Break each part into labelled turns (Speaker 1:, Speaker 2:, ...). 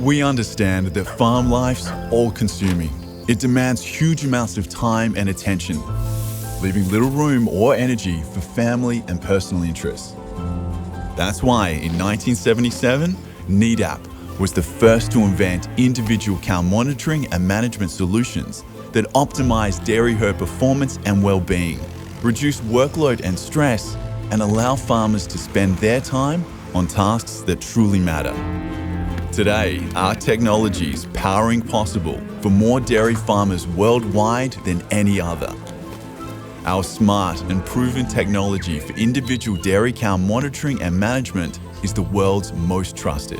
Speaker 1: We understand that farm life's all-consuming. It demands huge amounts of time and attention, leaving little room or energy for family and personal interests. That's why in 1977, Nedap was the first to invent individual cow monitoring and management solutions that optimize dairy herd performance and well-being, reduce workload and stress, and allow farmers to spend their time on tasks that truly matter. Today, our technology is powering possible for more dairy farmers worldwide than any other. Our smart and proven technology for individual dairy cow monitoring and management is the world's most trusted.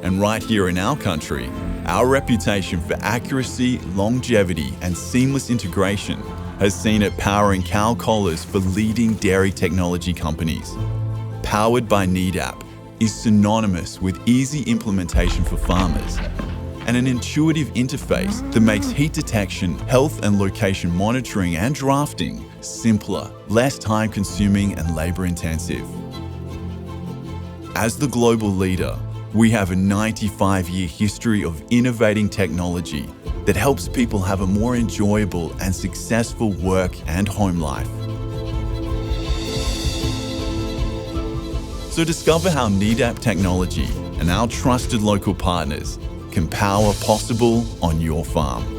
Speaker 1: And right here in our country, our reputation for accuracy, longevity, and seamless integration has seen it powering cow collars for leading dairy technology companies. Powered by Nedap is synonymous with easy implementation for farmers and an intuitive interface that makes heat detection, health and location monitoring and drafting simpler, less time-consuming and labor-intensive. As the global leader, we have a 95-year history of innovating technology that helps people have a more enjoyable and successful work and home life. So discover how Nedap technology and our trusted local partners can power possible on your farm.